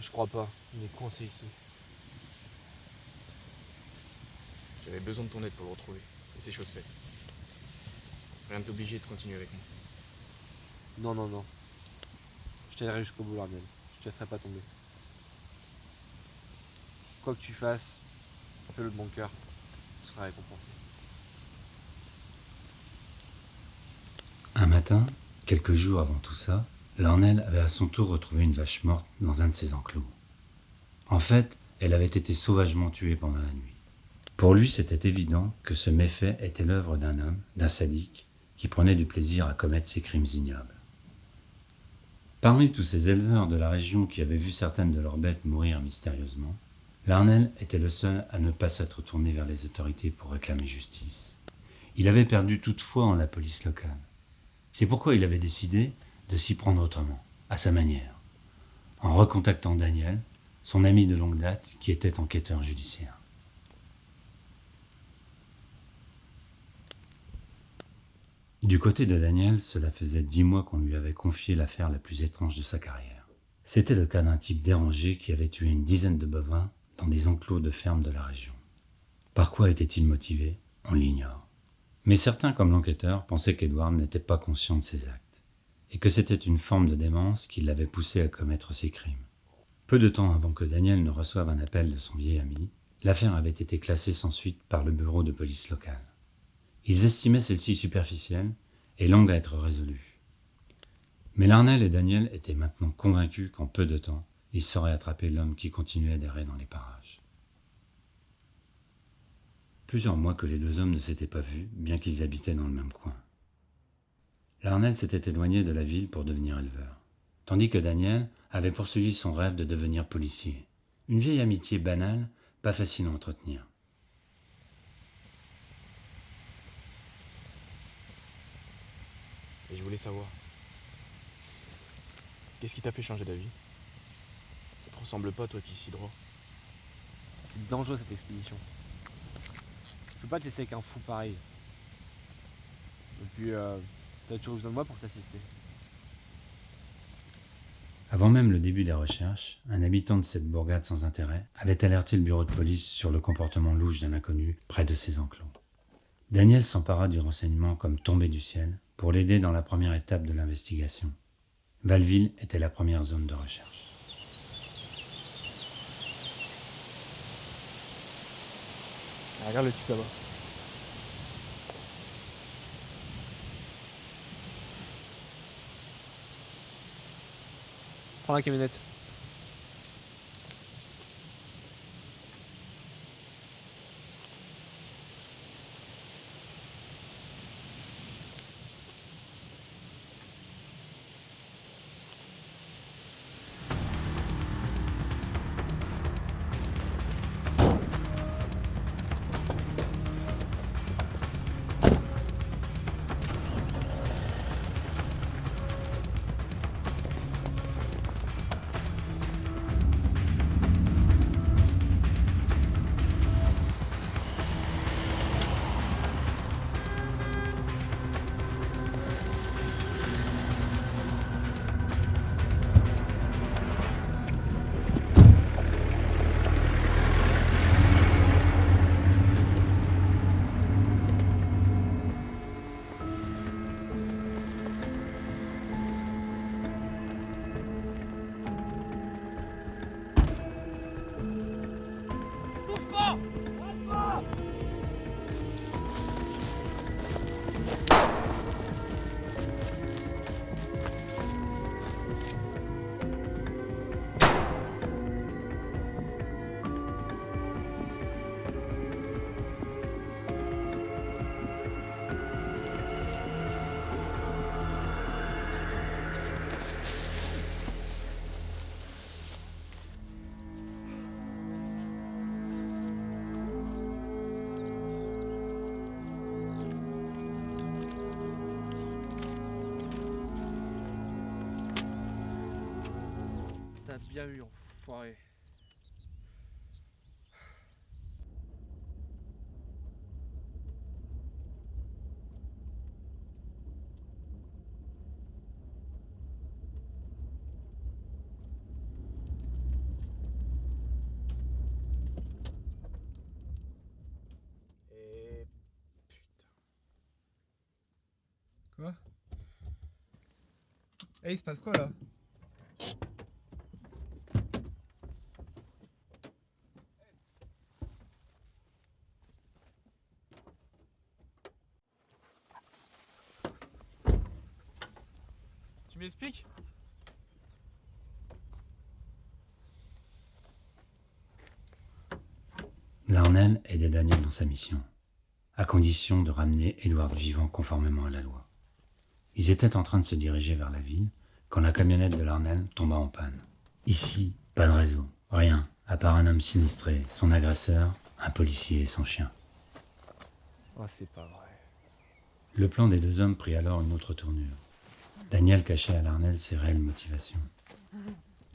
Je crois pas. On est coincé ici. J'avais besoin de ton aide pour le retrouver. Et c'est chose faite. Rien de t'obliger de continuer avec moi. Non, non, non. Je t'aiderai jusqu'au bout, Larnel. Je te laisserai pas tomber. Quoi que tu fasses, fais-le de bon cœur. Tu seras récompensé. Un matin, quelques jours avant tout ça, Larnell avait à son tour retrouvé une vache morte dans un de ses enclos. En fait, elle avait été sauvagement tuée pendant la nuit. Pour lui, c'était évident que ce méfait était l'œuvre d'un homme, d'un sadique, qui prenait du plaisir à commettre ces crimes ignobles. Parmi tous ces éleveurs de la région qui avaient vu certaines de leurs bêtes mourir mystérieusement, Larnell était le seul à ne pas s'être tourné vers les autorités pour réclamer justice. Il avait perdu toute foi en la police locale. C'est pourquoi il avait décidé de s'y prendre autrement, à sa manière, en recontactant Daniel, son ami de longue date qui était enquêteur judiciaire. Du côté de Daniel, cela faisait 10 mois qu'on lui avait confié l'affaire la plus étrange de sa carrière. C'était le cas d'un type dérangé qui avait tué une dizaine de bovins dans des enclos de fermes de la région. Par quoi était-il motivé? On l'ignore. Mais certains, comme l'enquêteur, pensaient qu'Edward n'était pas conscient de ses actes, et que c'était une forme de démence qui l'avait poussé à commettre ces crimes. Peu de temps avant que Daniel ne reçoive un appel de son vieil ami, l'affaire avait été classée sans suite par le bureau de police local. Ils estimaient celle-ci superficielle et longue à être résolue. Mais Larnell et Daniel étaient maintenant convaincus qu'en peu de temps, ils sauraient attraper l'homme qui continuait d'errer dans les parages. Plusieurs mois que les deux hommes ne s'étaient pas vus, bien qu'ils habitaient dans le même coin. Larnell s'était éloigné de la ville pour devenir éleveur, tandis que Daniel avait poursuivi son rêve de devenir policier. Une vieille amitié banale, pas facile à entretenir. Et je voulais savoir. Qu'est-ce qui t'a fait changer d'avis? Ça te ressemble pas, toi qui es si droit. C'est dangereux cette expédition. Je peux pas te laisser avec un fou pareil. Et puis, t'as toujours besoin de moi pour t'assister. Avant même le début des recherches, un habitant de cette bourgade sans intérêt avait alerté le bureau de police sur le comportement louche d'un inconnu près de ses enclos. Daniel s'empara du renseignement comme tombé du ciel pour l'aider dans la première étape de l'investigation. Valville était la première zone de recherche. Ah, regarde le type là-bas. Prends la camionnette. T'as bien eu, enfoiré. Eh, il se passe quoi là? Tu m'expliques? Larnell aidait Daniel dans sa mission, à condition de ramener Edward vivant conformément à la loi. Ils étaient en train de se diriger vers la ville quand la camionnette de Larnell tomba en panne. Ici, pas de réseau, rien, à part un homme sinistré, son agresseur, un policier et son chien. Oh, c'est pas vrai. Le plan des deux hommes prit alors une autre tournure. Daniel cachait à Larnell ses réelles motivations.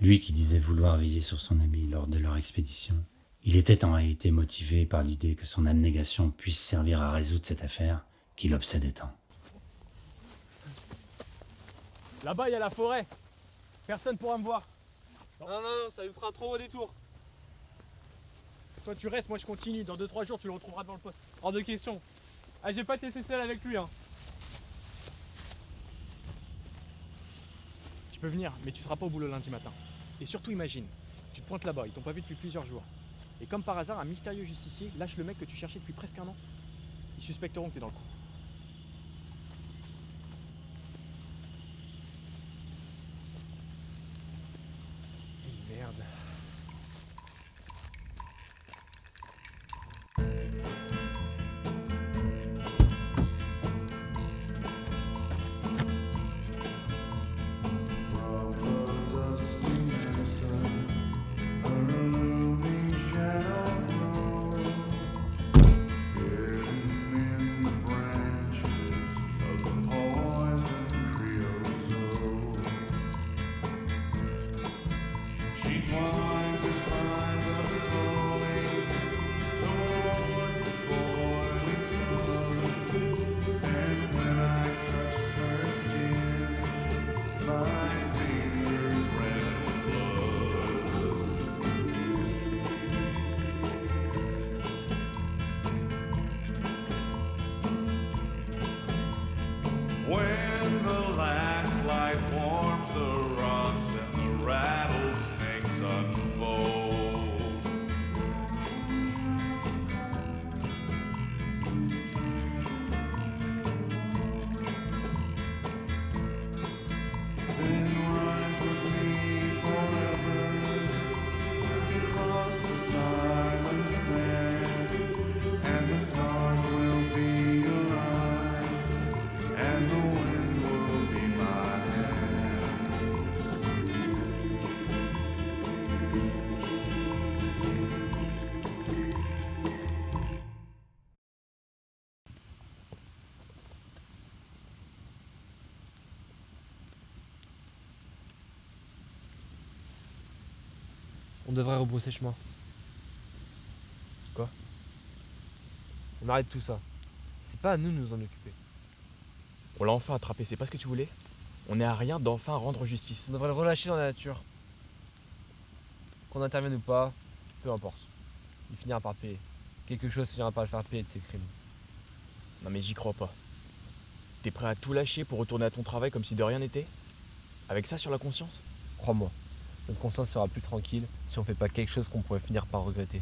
Lui qui disait vouloir veiller sur son ami lors de leur expédition, il était en réalité motivé par l'idée que son abnégation puisse servir à résoudre cette affaire qui l'obsédait tant. Là-bas, il y a la forêt. Personne pourra me voir. Non, ça lui fera un trop gros détour. Toi, tu restes, moi je continue. Dans 2-3 jours, tu le retrouveras devant le poste. Hors de question. Ah, je vais pas te laisser seul avec lui, hein. Tu peux venir, mais tu seras pas au boulot lundi matin. Et surtout, imagine, tu te pointes là-bas, ils t'ont pas vu depuis plusieurs jours. Et comme par hasard, un mystérieux justicier lâche le mec que tu cherchais depuis presque un an. Ils suspecteront que t'es dans le coup. Merde. When the last light warms the rocks and the rattlesnakes unfold, then rise with me forever across the silent sand, and the stars will be your eyes, and the wind will be my hand. On devrait rebrousser chemin. Quoi? On arrête tout ça. C'est pas à nous de nous en occuper. On l'a enfin attrapé, c'est pas ce que tu voulais? On est à rien d'enfin rendre justice. On devrait le relâcher dans la nature. Qu'on intervienne ou pas, peu importe. Il finira par payer. Quelque chose finira par le faire payer de ses crimes. Non mais j'y crois pas. T'es prêt à tout lâcher pour retourner à ton travail comme si de rien n'était? Avec ça sur la conscience? Crois-moi, notre conscience sera plus tranquille si on fait pas quelque chose qu'on pourrait finir par regretter.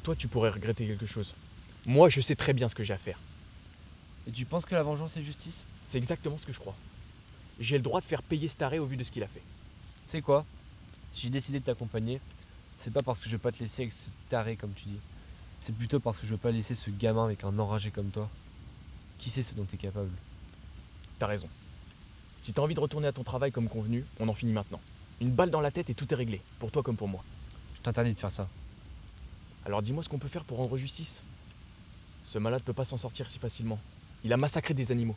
Toi tu pourrais regretter quelque chose. Moi je sais très bien ce que j'ai à faire. Et tu penses que la vengeance est justice? C'est exactement ce que je crois. J'ai le droit de faire payer ce taré au vu de ce qu'il a fait. Tu sais quoi? Si j'ai décidé de t'accompagner, c'est pas parce que je veux pas te laisser avec ce taré comme tu dis. C'est plutôt parce que je veux pas laisser ce gamin avec un enragé comme toi. Qui sait ce dont t'es capable? T'as raison. Si t'as envie de retourner à ton travail comme convenu, on en finit maintenant. Une balle dans la tête et tout est réglé, pour toi comme pour moi. Je t'interdis de faire ça. Alors dis-moi ce qu'on peut faire pour rendre justice. Ce malade peut pas s'en sortir si facilement. Il a massacré des animaux.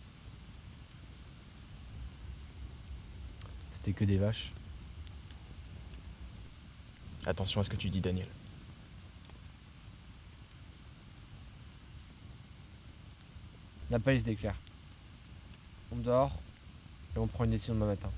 C'était que des vaches. Attention à ce que tu dis, Daniel. La police déclare. On dort et on prend une décision demain matin.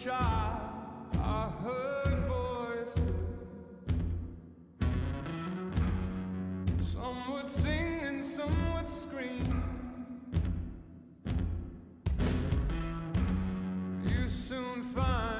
child, I heard voices. Some would sing and some would scream. You soon find